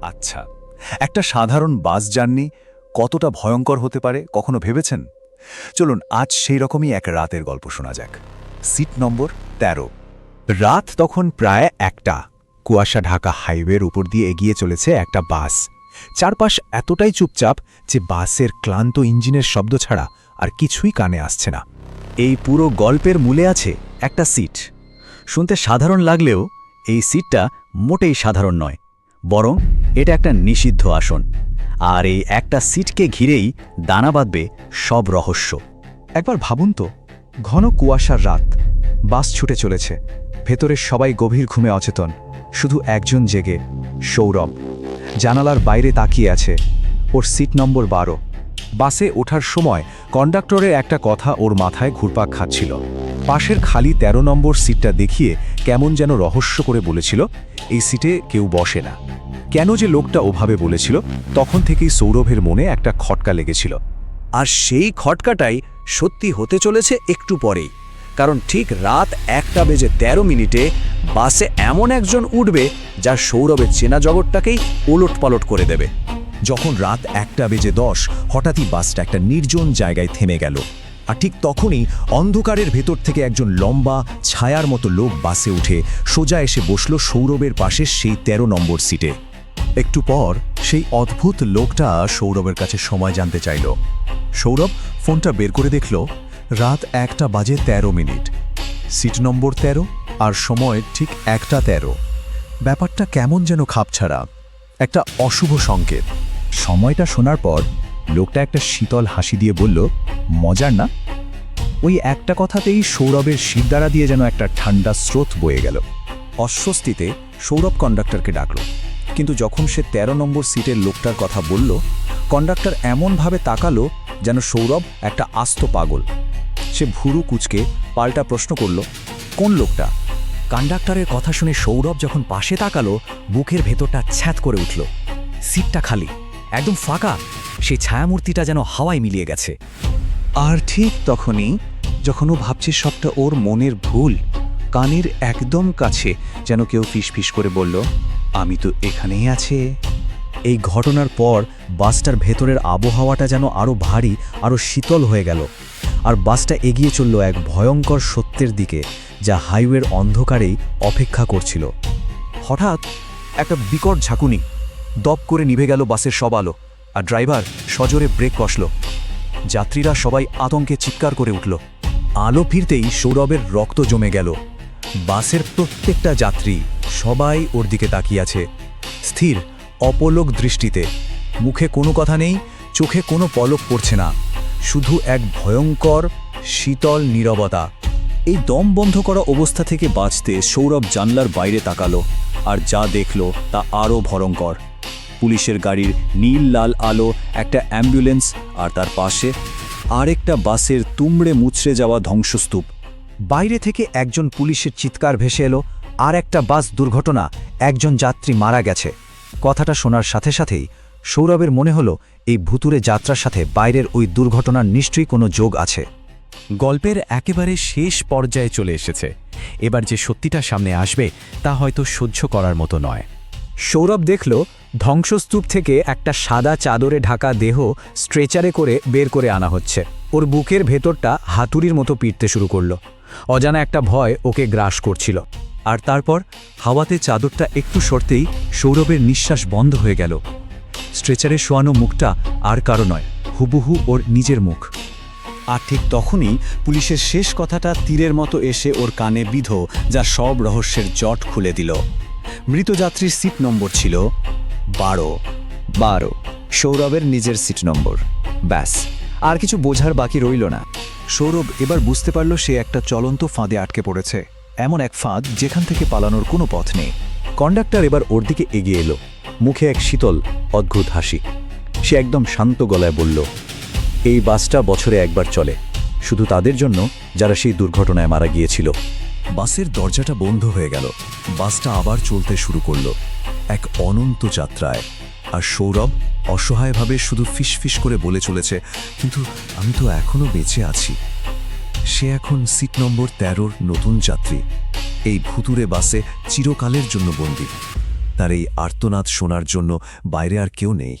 আচ্ছা, একটা সাধারণ বাস জার্নি কতটা ভয়ঙ্কর হতে পারে কখনো ভেবেছেন? চলুন আজ সেই রকমই এক রাতের গল্প শোনা যাক। Seat number ১৩। রাত তখন প্রায় ১টা। কুয়াশা ঢাকা হাইওয়ের উপর দিয়ে এগিয়ে চলেছে একটা বাস। চারপাশ এতটাই চুপচাপ যে বাসের ক্লান্ত ইঞ্জিনের শব্দ ছাড়া আর কিছুই কানে আসছে না। এই পুরো গল্পের মূলে আছে একটা সিট। শুনতে সাধারণ লাগলেও এই সিটটা মোটেই সাধারণ নয়, বরং এটা একটা নিষিদ্ধ আসন। আর এই একটা সিটকে ঘিরেই দানা বাঁধবে সব রহস্য। একবার ভাবুন তো, ঘন কুয়াশার রাত, বাস ছুটে চলেছে, ভেতরে সবাই গভীর ঘুমে অচেতন, শুধু একজন জেগে, সৌরভ। জানালার বাইরে তাকিয়ে আছে, ওর সিট নম্বর ১২। বাসে ওঠার সময় কন্ডাক্টরের একটা কথা ওর মাথায় ঘুরপাক খাচ্ছিল। পাশের খালি ১৩ নম্বর সিটটা দেখিয়ে কেমন যেন রহস্য করে বলেছিল, এই সিটে কেউ বসে না। কেন যে লোকটা ওভাবে বলেছিল, তখন থেকেই সৌরভের মনে একটা খটকা লেগেছিল। আর সেই খটকাটাই সত্যি হতে চলেছে একটু পরেই, কারণ ঠিক রাত ১টা বেজে ১৩ মিনিটে বাসে এমন একজন উঠবে যা সৌরভের চেনা জগৎটাকেই ওলটপালট করে দেবে। যখন রাত ১টা বেজে ১০, হঠাৎই বাসটা একটা নির্জন জায়গায় থেমে গেল। আর ঠিক তখনই অন্ধকারের ভেতর থেকে একজন লম্বা ছায়ার মতো লোক বাসে উঠে সোজা এসে বসল সৌরভের পাশে সেই ১৩ নম্বর সিটে। একটু পর সেই অদ্ভুত লোকটা সৌরভের কাছে সময় জানতে চাইল। সৌরভ ফোনটা বের করে দেখল, রাত ১টা বাজে ১৩ মিনিট, সিট নম্বর ১৩, আর সময় ঠিক ১টা ১৩। ব্যাপারটা কেমন যেন খাপছাড়া, একটা অশুভ সংকেত। সময়টা শোনার পর লোকটা একটা শীতল হাসি দিয়ে বলল, মজার না? ওই একটা কথাতেই সৌরভের শিরদাঁড়া দিয়ে যেন একটা ঠান্ডা স্রোত বয়ে গেল। অস্বস্তিতে সৌরভ কন্ডাক্টরকে ডাকল, কিন্তু যখন সে ১৩ নম্বর সিটের লোকটার কথা বলল, কন্ডাক্টর এমনভাবে তাকালো যেন সৌরভ একটা আস্ত পাগল। সে ভুরু কুঁচকে পাল্টা প্রশ্ন করল, কোন লোকটা? কন্ডাক্টরের কথা শুনে সৌরভ যখন পাশে তাকালো, বুকের ভেতরটা ছ্যাঁত করে উঠল। সিটটা খালি, একদম ফাঁকা, সেই ছায়ামূর্তিটা যেন হাওয়ায় মিলিয়ে গেছে। আর ঠিক তখনই, যখন ও ভাবছে সবটা ওর মনের ভুল, কানের একদম কাছে যেন কেউ ফিসফিস করে বলল, আমি তো এখানেই আছে। এই ঘটনার পর বাসটার ভেতরের আবহাওয়াটা যেন আরও ভারী, আরও শীতল হয়ে গেল। আর বাসটা এগিয়ে চলল এক ভয়ঙ্কর সত্যের দিকে, যা হাইওয়ের অন্ধকারেই অপেক্ষা করছিল। হঠাৎ একটা বিকট ঝাঁকুনি, দপ করে নিভে গেল বাসের সব আলো, আর ড্রাইভার সজোরে ব্রেক কষল। যাত্রীরা সবাই আতঙ্কে চিৎকার করে উঠল। আলো ফিরতেই সৌরভের রক্ত জমে গেল। বাসের প্রত্যেকটা যাত্রী সবাই ওর দিকে তাকিয়ে আছে, স্থির, অপলক দৃষ্টিতে। মুখে কোনো কথা নেই, চোখে কোনো পলক পড়ছে না, শুধু এক ভয়ঙ্কর শীতল নীরবতা। এই দম বন্ধ করা অবস্থা থেকে বাঁচতে সৌরভ জানলার বাইরে তাকালো, আর যা দেখল তা আরও ভয়ঙ্কর। পুলিশের গাড়ির নীল লাল আলো, একটা অ্যাম্বুলেন্স, আর তার পাশে আরেকটা বাসের তুমড়ে মুচড়ে যাওয়া ধ্বংসস্তূপ। বাইরে থেকে একজন পুলিশের চিৎকার ভেসে এলো, আর একটা বাস দুর্ঘটনা, একজন যাত্রী মারা গেছে। কথাটা শোনার সাথে সাথেই সৌরভের মনে হলো, এই ভুতুরে যাত্রার সাথে বাইরের ওই দুর্ঘটনার নিশ্চয়ই কোনো যোগ আছে। গল্পের একেবারে শেষ পর্যায়ে চলে এসেছে। এবার যে সত্যিটা সামনে আসবে তা হয়তো সহ্য করার মতো নয়। সৌরভ দেখল, ধ্বংসস্তূপ থেকে একটা সাদা চাদরে ঢাকা দেহ স্ট্রেচারে করে বের করে আনা হচ্ছে। ওর বুকের ভেতরটা হাতুড়ির মতো পিটতে শুরু করলো। অজানা একটা ভয় ওকে গ্রাস করছিল। আর তারপর হাওয়াতে চাদরটা একটু সরতেই সৌরভের নিঃশ্বাস বন্ধ হয়ে গেল। স্ট্রেচারে শোয়ানো মুখটা আর কারো নয়, হুবহু ওর নিজের মুখ। আর ঠিক তখনই পুলিশের শেষ কথাটা তীরের মতো এসে ওর কানে বিঁধো, যা সব রহস্যের জট খুলে দিল। মৃত যাত্রীর সিট নম্বর ছিল ১২। সৌরভের নিজের সিট নম্বর। ব্যাস, আর কিছু বোঝার বাকি রইল না। সৌরভ এবার বুঝতে পারল সে একটা চলন্ত ফাঁদে আটকে পড়েছে, এমন এক ফাঁদ যেখান থেকে পালানোর কোনো পথ নেই। কন্ডাক্টর এবার ওর দিকে এগিয়ে এলো, মুখে এক শীতল অদ্ভুত হাসি। সে একদম শান্ত গলায় বলল, এই বাসটা বছরে একবার চলে, শুধু তাদের জন্য যারা সেই দুর্ঘটনায় মারা গিয়েছিল। বাসের দরজাটা বন্ধ হয়ে গেল। বাসটা আবার চলতে শুরু করল, এক অনন্ত যাত্রায়। আর সৌরভ অসহায়ভাবে শুধু ফিসফিস করে বলে চলেছে, কিন্তু আমি তো এখনো বেঁচে আছি। সে এখন সিট নম্বর ১৩র নতুন যাত্রী, এই ভুতুরে বাসে চিরকালের জন্য বন্দী। তার এই আর্তনাদ শোনার জন্য বাইরে আর কেউ নেই।